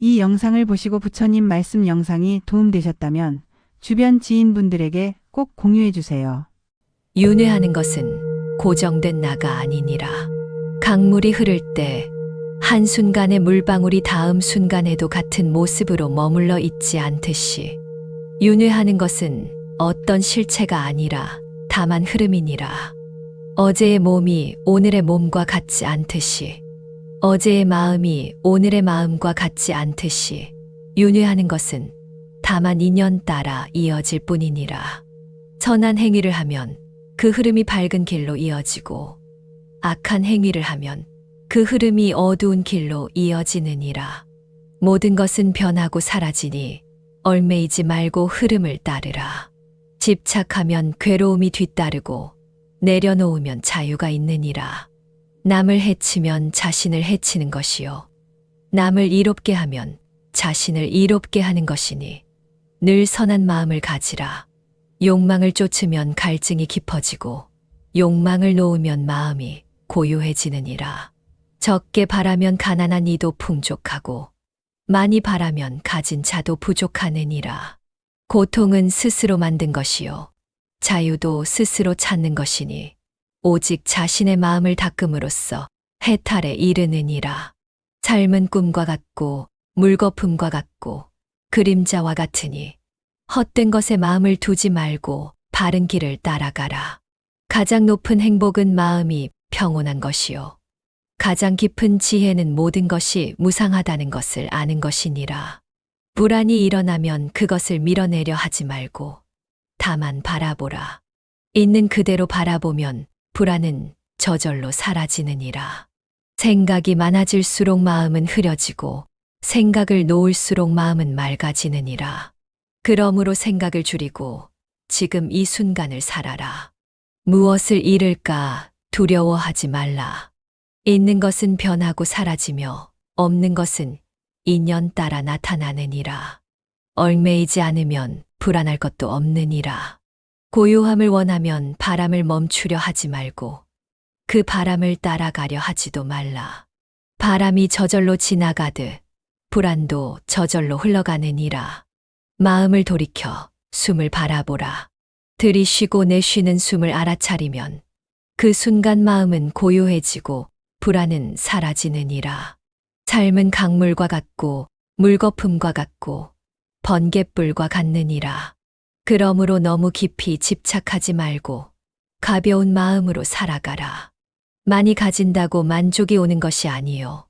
이 영상을 보시고 부처님 말씀 영상이 도움되셨다면 주변 지인분들에게 꼭 공유해 주세요. 윤회하는 것은 고정된 나가 아니니라. 강물이 흐를 때 한순간의 물방울이 다음 순간에도 같은 모습으로 머물러 있지 않듯이 윤회하는 것은 어떤 실체가 아니라 다만 흐름이니라. 어제의 몸이 오늘의 몸과 같지 않듯이 어제의 마음이 오늘의 마음과 같지 않듯이 윤회하는 것은 다만 인연 따라 이어질 뿐이니라. 선한 행위를 하면 그 흐름이 밝은 길로 이어지고 악한 행위를 하면 그 흐름이 어두운 길로 이어지느니라. 모든 것은 변하고 사라지니 얽매이지 말고 흐름을 따르라. 집착하면 괴로움이 뒤따르고 내려놓으면 자유가 있느니라. 남을 해치면 자신을 해치는 것이요. 남을 이롭게 하면 자신을 이롭게 하는 것이니 늘 선한 마음을 가지라. 욕망을 쫓으면 갈증이 깊어지고 욕망을 놓으면 마음이 고요해지느니라. 적게 바라면 가난한 이도 풍족하고 많이 바라면 가진 자도 부족하느니라. 고통은 스스로 만든 것이요. 자유도 스스로 찾는 것이니 오직 자신의 마음을 닦음으로써 해탈에 이르느니라. 삶은 꿈과 같고 물거품과 같고 그림자와 같으니 헛된 것에 마음을 두지 말고 바른 길을 따라가라. 가장 높은 행복은 마음이 평온한 것이요. 가장 깊은 지혜는 모든 것이 무상하다는 것을 아는 것이니라. 불안이 일어나면 그것을 밀어내려 하지 말고 다만 바라보라. 있는 그대로 바라보면 불안은 저절로 사라지느니라. 생각이 많아질수록 마음은 흐려지고 생각을 놓을수록 마음은 맑아지느니라. 그러므로 생각을 줄이고 지금 이 순간을 살아라. 무엇을 잃을까 두려워하지 말라. 있는 것은 변하고 사라지며 없는 것은 인연 따라 나타나느니라. 얽매이지 않으면 불안할 것도 없느니라. 고요함을 원하면 바람을 멈추려 하지 말고 그 바람을 따라가려 하지도 말라. 바람이 저절로 지나가듯 불안도 저절로 흘러가느니라. 마음을 돌이켜 숨을 바라보라. 들이쉬고 내쉬는 숨을 알아차리면 그 순간 마음은 고요해지고 불안은 사라지느니라. 삶은 강물과 같고 물거품과 같고 번갯불과 같느니라. 그러므로 너무 깊이 집착하지 말고 가벼운 마음으로 살아가라. 많이 가진다고 만족이 오는 것이 아니요.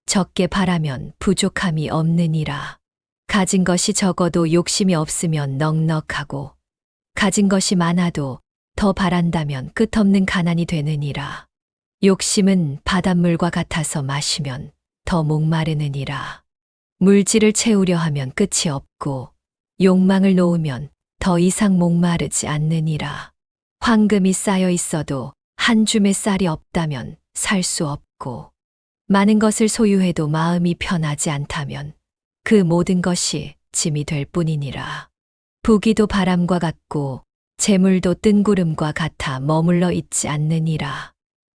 적게 바라면 부족함이 없느니라. 가진 것이 적어도 욕심이 없으면 넉넉하고 가진 것이 많아도 더 바란다면 끝없는 가난이 되느니라. 욕심은 바닷물과 같아서 마시면 더 목마르느니라. 물질을 채우려 하면 끝이 없고 욕망을 놓으면 더 이상 목마르지 않느니라. 황금이 쌓여 있어도 한 줌의 쌀이 없다면 살 수 없고 많은 것을 소유해도 마음이 편하지 않다면 그 모든 것이 짐이 될 뿐이니라. 부귀도 바람과 같고 재물도 뜬구름과 같아 머물러 있지 않느니라.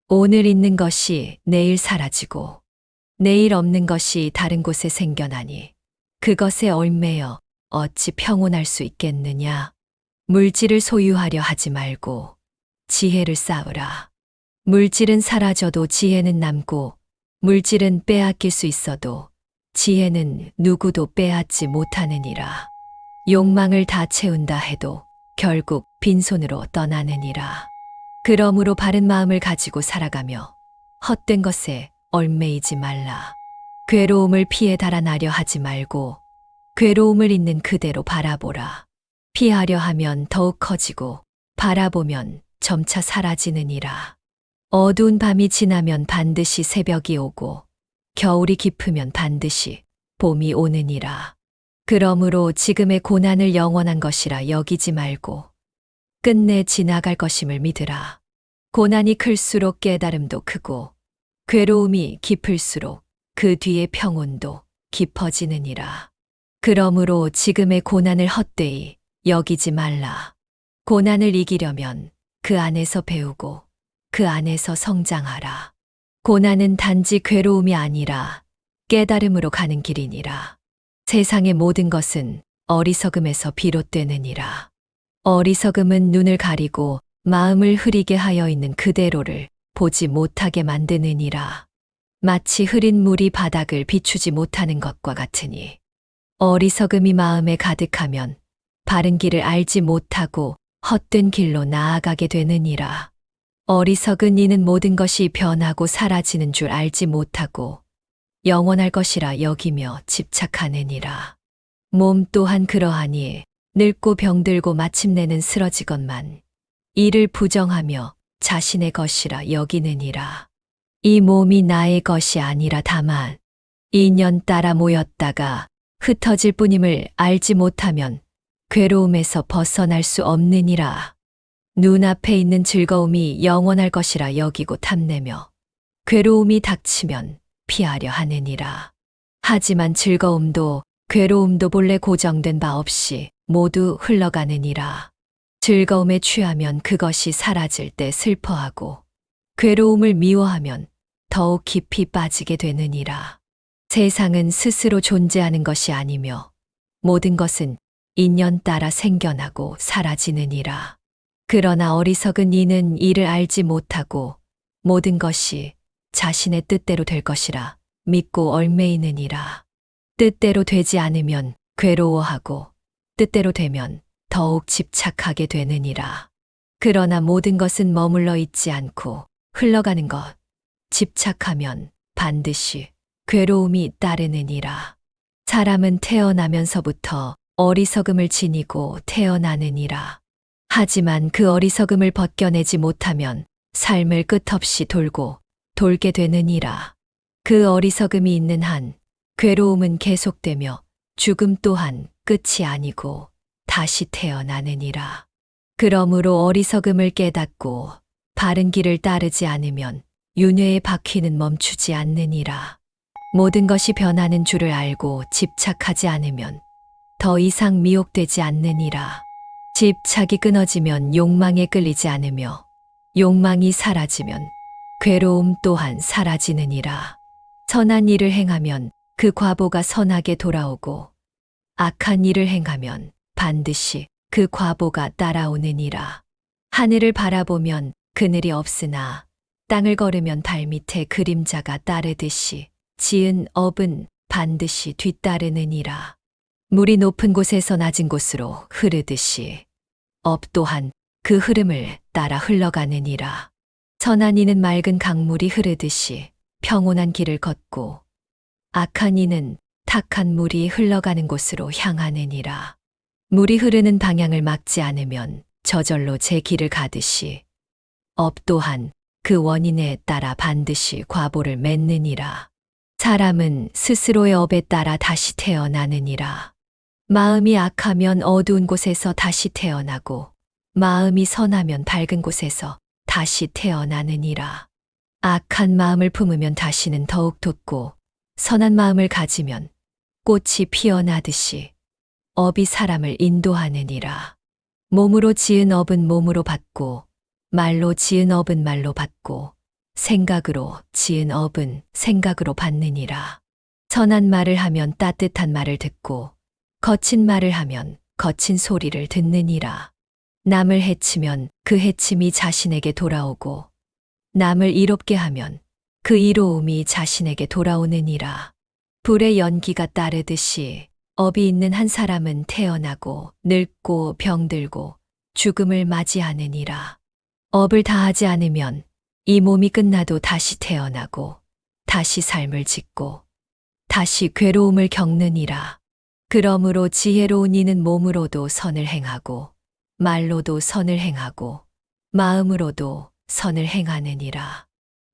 오늘 있는 것이 내일 사라지고 내일 없는 것이 다른 곳에 생겨나니 그것에 얽매여 어찌 평온할 수 있겠느냐. 물질을 소유하려 하지 말고 지혜를 쌓으라. 물질은 사라져도 지혜는 남고 물질은 빼앗길 수 있어도 지혜는 누구도 빼앗지 못하느니라. 욕망을 다 채운다 해도 결국 빈손으로 떠나느니라. 그러므로 바른 마음을 가지고 살아가며 헛된 것에 얽매이지 말라. 괴로움을 피해 달아나려 하지 말고 괴로움을 있는 그대로 바라보라. 피하려 하면 더욱 커지고 바라보면 점차 사라지느니라. 어두운 밤이 지나면 반드시 새벽이 오고 겨울이 깊으면 반드시 봄이 오느니라. 그러므로 지금의 고난을 영원한 것이라 여기지 말고 끝내 지나갈 것임을 믿으라. 고난이 클수록 깨달음도 크고 괴로움이 깊을수록 그 뒤의 평온도 깊어지느니라. 그러므로 지금의 고난을 헛되이 여기지 말라. 고난을 이기려면 그 안에서 배우고 그 안에서 성장하라. 고난은 단지 괴로움이 아니라 깨달음으로 가는 길이니라. 세상의 모든 것은 어리석음에서 비롯되느니라. 어리석음은 눈을 가리고 마음을 흐리게 하여 있는 그대로를 보지 못하게 만드느니라. 마치 흐린 물이 바닥을 비추지 못하는 것과 같으니 어리석음이 마음에 가득하면 바른 길을 알지 못하고 헛된 길로 나아가게 되느니라. 어리석은 이는 모든 것이 변하고 사라지는 줄 알지 못하고 영원할 것이라 여기며 집착하느니라. 몸 또한 그러하니 늙고 병들고 마침내는 쓰러지건만 이를 부정하며 자신의 것이라 여기느니라. 이 몸이 나의 것이 아니라 다만 인연 따라 모였다가 흩어질 뿐임을 알지 못하면 괴로움에서 벗어날 수 없느니라. 눈앞에 있는 즐거움이 영원할 것이라 여기고 탐내며 괴로움이 닥치면 피하려 하느니라. 하지만 즐거움도 괴로움도 본래 고정된 바 없이 모두 흘러가느니라. 즐거움에 취하면 그것이 사라질 때 슬퍼하고 괴로움을 미워하면 더욱 깊이 빠지게 되느니라. 세상은 스스로 존재하는 것이 아니며 모든 것은 인연 따라 생겨나고 사라지느니라. 그러나 어리석은 이는 이를 알지 못하고 모든 것이 자신의 뜻대로 될 것이라 믿고 얽매이느니라. 뜻대로 되지 않으면 괴로워하고 뜻대로 되면 더욱 집착하게 되느니라. 그러나 모든 것은 머물러 있지 않고 흘러가는 것, 집착하면 반드시 괴로움이 따르느니라. 사람은 태어나면서부터 어리석음을 지니고 태어나느니라. 하지만 그 어리석음을 벗겨내지 못하면 삶을 끝없이 돌고 돌게 되느니라. 그 어리석음이 있는 한 괴로움은 계속되며 죽음 또한 끝이 아니고 다시 태어나느니라. 그러므로 어리석음을 깨닫고 바른 길을 따르지 않으면 윤회의 바퀴는 멈추지 않느니라. 모든 것이 변하는 줄을 알고 집착하지 않으면 더 이상 미혹되지 않느니라. 집착이 끊어지면 욕망에 끌리지 않으며 욕망이 사라지면 괴로움 또한 사라지느니라. 선한 일을 행하면 그 과보가 선하게 돌아오고 악한 일을 행하면 반드시 그 과보가 따라오느니라. 하늘을 바라보면 그늘이 없으나 땅을 걸으면 발밑에 그림자가 따르듯이 지은 업은 반드시 뒤따르느니라. 물이 높은 곳에서 낮은 곳으로 흐르듯이 업 또한 그 흐름을 따라 흘러가느니라. 선한 이는 맑은 강물이 흐르듯이 평온한 길을 걷고 악한 이는 탁한 물이 흘러가는 곳으로 향하느니라. 물이 흐르는 방향을 막지 않으면 저절로 제 길을 가듯이 업 또한 그 원인에 따라 반드시 과보를 맺느니라. 사람은 스스로의 업에 따라 다시 태어나느니라. 마음이 악하면 어두운 곳에서 다시 태어나고 마음이 선하면 밝은 곳에서 다시 태어나느니라. 악한 마음을 품으면 다시는 더욱 돋고 선한 마음을 가지면 꽃이 피어나듯이 업이 사람을 인도하느니라. 몸으로 지은 업은 몸으로 받고 말로 지은 업은 말로 받고 생각으로 지은 업은 생각으로 받느니라. 선한 말을 하면 따뜻한 말을 듣고 거친 말을 하면 거친 소리를 듣느니라. 남을 해치면 그 해침이 자신에게 돌아오고 남을 이롭게 하면 그 이로움이 자신에게 돌아오느니라. 불의 연기가 따르듯이 업이 있는 한 사람은 태어나고 늙고 병들고 죽음을 맞이하느니라. 업을 다하지 않으면 이 몸이 끝나도 다시 태어나고 다시 삶을 짓고 다시 괴로움을 겪느니라. 그러므로 지혜로운 이는 몸으로도 선을 행하고 말로도 선을 행하고 마음으로도 선을 행하느니라.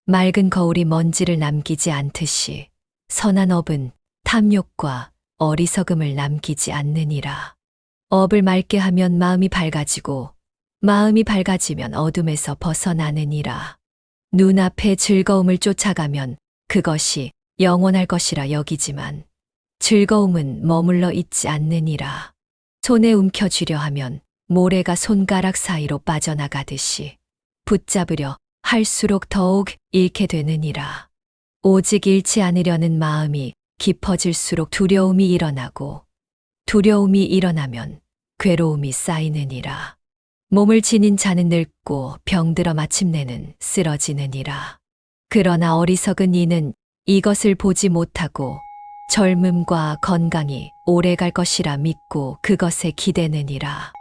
맑은 거울이 먼지를 남기지 않듯이 선한 업은 탐욕과 어리석음을 남기지 않느니라. 업을 맑게 하면 마음이 밝아지고 마음이 밝아지면 어둠에서 벗어나느니라. 눈앞에 즐거움을 쫓아가면 그것이 영원할 것이라 여기지만 즐거움은 머물러 있지 않느니라. 손에 움켜쥐려 하면 모래가 손가락 사이로 빠져나가듯이 붙잡으려 할수록 더욱 잃게 되느니라. 오직 잃지 않으려는 마음이 깊어질수록 두려움이 일어나고 두려움이 일어나면 괴로움이 쌓이느니라. 몸을 지닌 자는 늙고 병들어 마침내는 쓰러지느니라. 그러나 어리석은 이는 이것을 보지 못하고 젊음과 건강이 오래갈 것이라 믿고 그것에 기대느니라.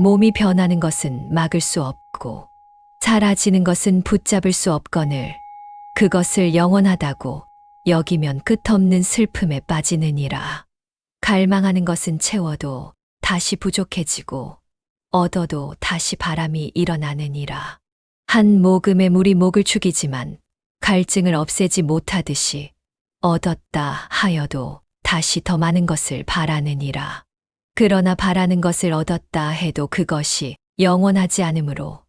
몸이 변하는 것은 막을 수 없고 사라지는 것은 붙잡을 수 없거늘 그것을 영원하다고 여기면 끝없는 슬픔에 빠지느니라. 갈망하는 것은 채워도 다시 부족해지고 얻어도 다시 바람이 일어나느니라. 한 모금의 물이 목을 축이지만 갈증을 없애지 못하듯이 얻었다 하여도 다시 더 많은 것을 바라느니라. 그러나 바라는 것을 얻었다 해도 그것이 영원하지 않으므로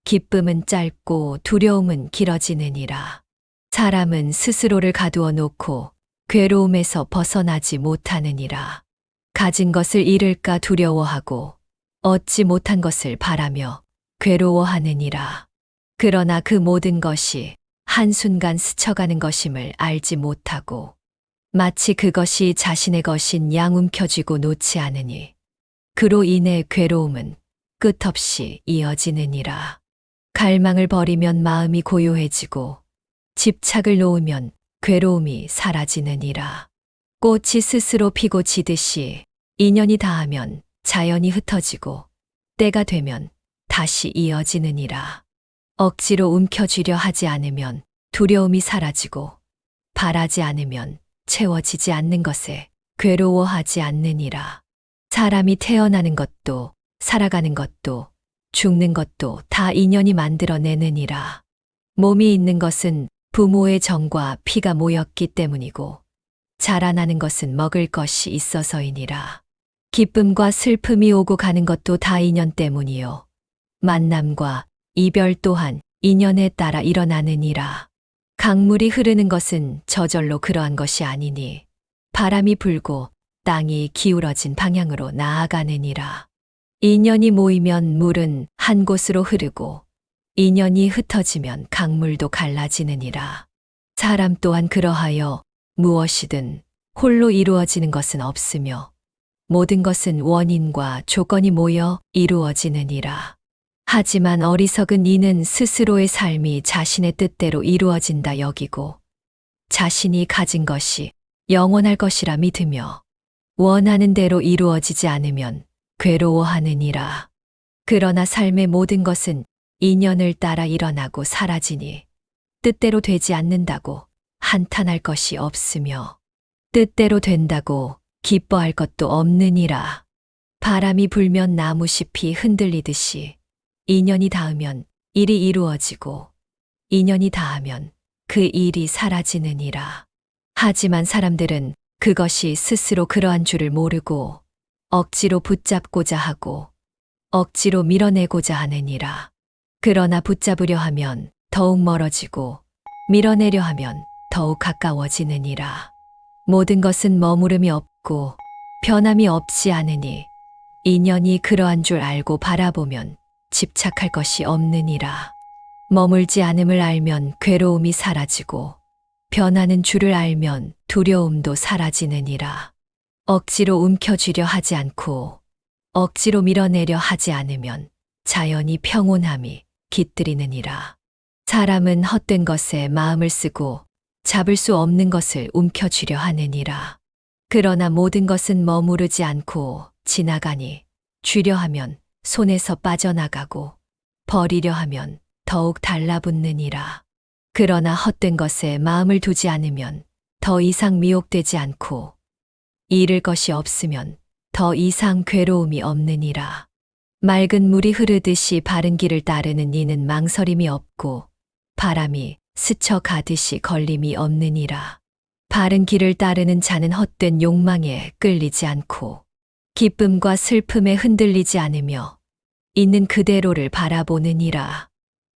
기쁨은 짧고 두려움은 길어지느니라. 사람은 스스로를 가두어 놓고 괴로움에서 벗어나지 못하느니라. 가진 것을 잃을까 두려워하고 얻지 못한 것을 바라며 괴로워하느니라. 그러나 그 모든 것이 한순간 스쳐가는 것임을 알지 못하고 마치 그것이 자신의 것인 양 움켜쥐고 놓지 않으니 그로 인해 괴로움은 끝없이 이어지느니라. 갈망을 버리면 마음이 고요해지고 집착을 놓으면 괴로움이 사라지느니라. 꽃이 스스로 피고 지듯이 인연이 닿으면 자연이 흩어지고 때가 되면 다시 이어지느니라. 억지로 움켜쥐려 하지 않으면 두려움이 사라지고 바라지 않으면 채워지지 않는 것에 괴로워하지 않느니라. 사람이 태어나는 것도 살아가는 것도 죽는 것도 다 인연이 만들어내느니라. 몸이 있는 것은 부모의 정과 피가 모였기 때문이고 자라나는 것은 먹을 것이 있어서이니라. 기쁨과 슬픔이 오고 가는 것도 다 인연 때문이요. 만남과 이별 또한 인연에 따라 일어나느니라. 강물이 흐르는 것은 저절로 그러한 것이 아니니 바람이 불고 땅이 기울어진 방향으로 나아가느니라. 인연이 모이면 물은 한 곳으로 흐르고 인연이 흩어지면 강물도 갈라지느니라. 사람 또한 그러하여 무엇이든 홀로 이루어지는 것은 없으며 모든 것은 원인과 조건이 모여 이루어지느니라. 하지만 어리석은 이는 스스로의 삶이 자신의 뜻대로 이루어진다 여기고 자신이 가진 것이 영원할 것이라 믿으며 원하는 대로 이루어지지 않으면 괴로워하느니라. 그러나 삶의 모든 것은 인연을 따라 일어나고 사라지니 뜻대로 되지 않는다고 한탄할 것이 없으며 뜻대로 된다고 기뻐할 것도 없느니라. 바람이 불면 나무잎이 흔들리듯이 인연이 닿으면 일이 이루어지고 인연이 닿으면 그 일이 사라지느니라. 하지만 사람들은 그것이 스스로 그러한 줄을 모르고 억지로 붙잡고자 하고 억지로 밀어내고자 하느니라. 그러나 붙잡으려 하면 더욱 멀어지고 밀어내려 하면 더욱 가까워지느니라. 모든 것은 머무름이 없고 변함이 없지 않으니 인연이 그러한 줄 알고 바라보면 집착할 것이 없느니라. 머물지 않음을 알면 괴로움이 사라지고 변하는 줄을 알면 두려움도 사라지느니라. 억지로 움켜쥐려 하지 않고 억지로 밀어내려 하지 않으면 자연히 평온함이 깃들이느니라. 사람은 헛된 것에 마음을 쓰고 잡을 수 없는 것을 움켜쥐려 하느니라. 그러나 모든 것은 머무르지 않고 지나가니 쥐려 하면 손에서 빠져나가고 버리려 하면 더욱 달라붙느니라. 그러나 헛된 것에 마음을 두지 않으면 더 이상 미혹되지 않고 잃을 것이 없으면 더 이상 괴로움이 없느니라. 맑은 물이 흐르듯이 바른 길을 따르는 이는 망설임이 없고 바람이 스쳐가듯이 걸림이 없느니라. 바른 길을 따르는 자는 헛된 욕망에 끌리지 않고 기쁨과 슬픔에 흔들리지 않으며 있는 그대로를 바라보느니라.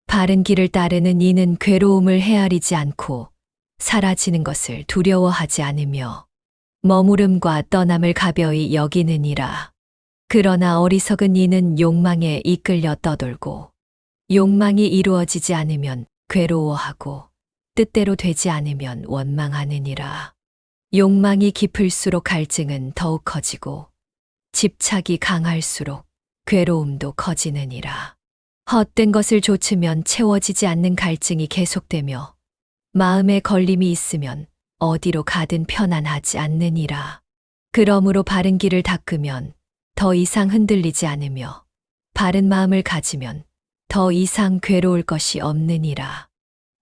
바른 길을 따르는 이는 괴로움을 헤아리지 않고 사라지는 것을 두려워하지 않으며 머무름과 떠남을 가벼이 여기느니라. 그러나 어리석은 이는 욕망에 이끌려 떠돌고 욕망이 이루어지지 않으면 괴로워하고 뜻대로 되지 않으면 원망하느니라. 욕망이 깊을수록 갈증은 더욱 커지고 집착이 강할수록 괴로움도 커지느니라. 헛된 것을 좇으면 채워지지 않는 갈증이 계속되며 마음에 걸림이 있으면 어디로 가든 편안하지 않느니라. 그러므로 바른 길을 닦으면 더 이상 흔들리지 않으며 바른 마음을 가지면 더 이상 괴로울 것이 없느니라.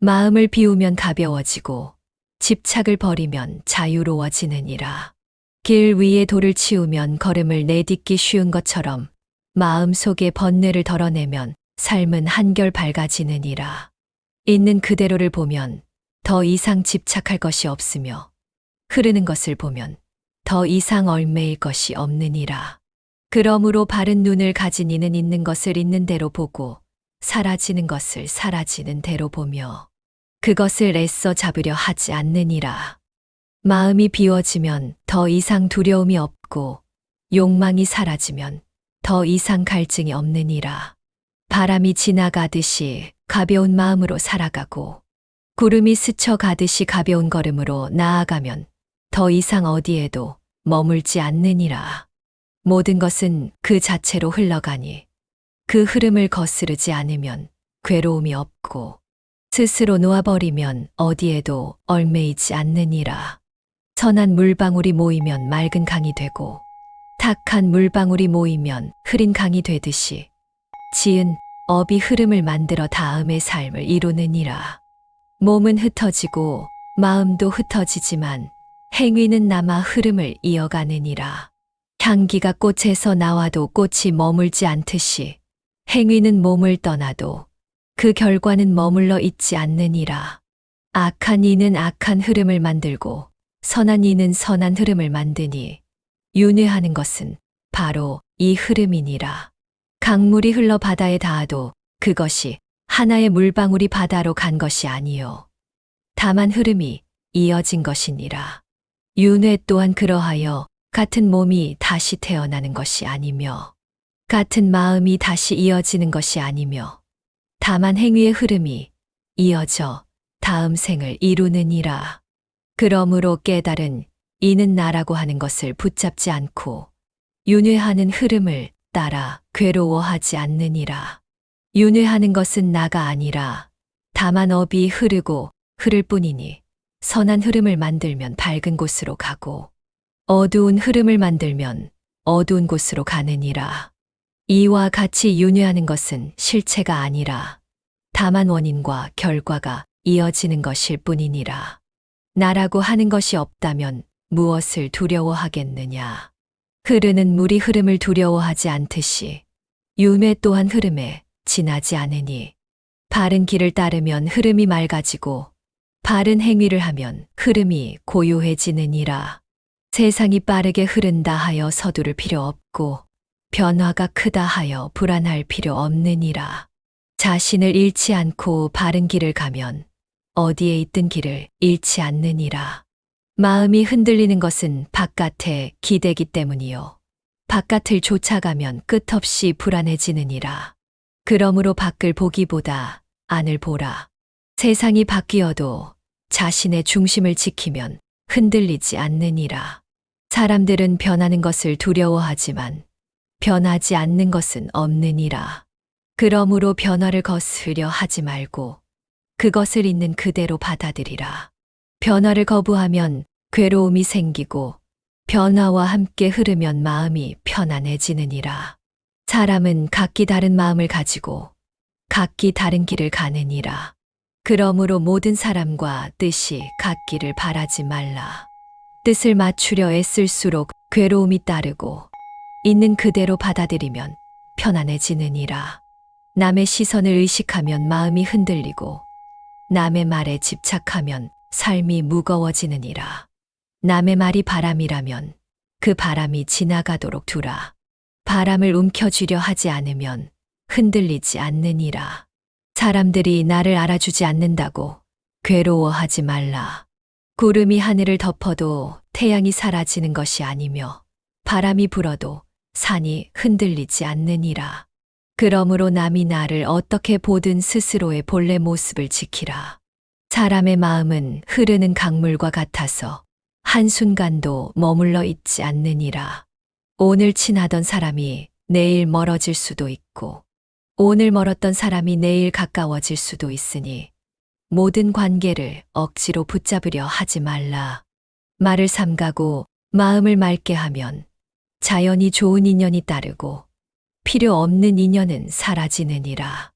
마음을 비우면 가벼워지고 집착을 버리면 자유로워지느니라. 길 위에 돌을 치우면 걸음을 내딛기 쉬운 것처럼 마음 속에 번뇌를 덜어내면 삶은 한결 밝아지느니라. 있는 그대로를 보면 더 이상 집착할 것이 없으며 흐르는 것을 보면 더 이상 얽매일 것이 없느니라. 그러므로 바른 눈을 가진 이는 있는 것을 있는 대로 보고 사라지는 것을 사라지는 대로 보며 그것을 애써 잡으려 하지 않느니라. 마음이 비워지면 더 이상 두려움이 없고 욕망이 사라지면 더 이상 갈증이 없느니라. 바람이 지나가듯이 가벼운 마음으로 살아가고 구름이 스쳐가듯이 가벼운 걸음으로 나아가면 더 이상 어디에도 머물지 않느니라. 모든 것은 그 자체로 흘러가니 그 흐름을 거스르지 않으면 괴로움이 없고 스스로 놓아버리면 어디에도 얽매이지 않느니라. 선한 물방울이 모이면 맑은 강이 되고 탁한 물방울이 모이면 흐린 강이 되듯이 지은 업이 흐름을 만들어 다음의 삶을 이루느니라. 몸은 흩어지고 마음도 흩어지지만 행위는 남아 흐름을 이어가느니라. 향기가 꽃에서 나와도 꽃이 머물지 않듯이 행위는 몸을 떠나도 그 결과는 머물러 있지 않느니라. 악한 이는 악한 흐름을 만들고 선한 이는 선한 흐름을 만드니 윤회하는 것은 바로 이 흐름이니라. 강물이 흘러 바다에 닿아도 그것이 하나의 물방울이 바다로 간 것이 아니요 다만 흐름이 이어진 것이니라. 윤회 또한 그러하여 같은 몸이 다시 태어나는 것이 아니며 같은 마음이 다시 이어지는 것이 아니며 다만 행위의 흐름이 이어져 다음 생을 이루느니라. 그러므로 깨달은 이는 나라고 하는 것을 붙잡지 않고 윤회하는 흐름을 따라 괴로워하지 않느니라. 윤회하는 것은 나가 아니라 다만 업이 흐르고 흐를 뿐이니 선한 흐름을 만들면 밝은 곳으로 가고 어두운 흐름을 만들면 어두운 곳으로 가느니라. 이와 같이 윤회하는 것은 실체가 아니라 다만 원인과 결과가 이어지는 것일 뿐이니라. 나라고 하는 것이 없다면 무엇을 두려워하겠느냐. 흐르는 물이 흐름을 두려워하지 않듯이 윤회 또한 흐름에 지나지 않으니 바른 길을 따르면 흐름이 맑아지고 바른 행위를 하면 흐름이 고요해지느니라. 세상이 빠르게 흐른다 하여 서두를 필요 없고 변화가 크다 하여 불안할 필요 없느니라. 자신을 잃지 않고 바른 길을 가면 어디에 있든 길을 잃지 않느니라. 마음이 흔들리는 것은 바깥에 기대기 때문이요. 바깥을 쫓아가면 끝없이 불안해지느니라. 그러므로 밖을 보기보다 안을 보라. 세상이 바뀌어도 자신의 중심을 지키면 흔들리지 않느니라. 사람들은 변하는 것을 두려워하지만 변하지 않는 것은 없느니라. 그러므로 변화를 거스르려 하지 말고 그것을 있는 그대로 받아들이라. 변화를 거부하면 괴로움이 생기고 변화와 함께 흐르면 마음이 편안해지느니라. 사람은 각기 다른 마음을 가지고 각기 다른 길을 가느니라. 그러므로 모든 사람과 뜻이 같기를 바라지 말라. 뜻을 맞추려 애쓸수록 괴로움이 따르고 있는 그대로 받아들이면 편안해지느니라. 남의 시선을 의식하면 마음이 흔들리고 남의 말에 집착하면 삶이 무거워지느니라. 남의 말이 바람이라면 그 바람이 지나가도록 두라. 바람을 움켜쥐려 하지 않으면 흔들리지 않느니라. 사람들이 나를 알아주지 않는다고 괴로워하지 말라. 구름이 하늘을 덮어도 태양이 사라지는 것이 아니며 바람이 불어도 산이 흔들리지 않느니라. 그러므로 남이 나를 어떻게 보든 스스로의 본래 모습을 지키라. 사람의 마음은 흐르는 강물과 같아서 한순간도 머물러 있지 않느니라. 오늘 친하던 사람이 내일 멀어질 수도 있고, 오늘 멀었던 사람이 내일 가까워질 수도 있으니, 모든 관계를 억지로 붙잡으려 하지 말라. 말을 삼가고 마음을 맑게 하면 자연히 좋은 인연이 따르고 필요 없는 인연은 사라지느니라.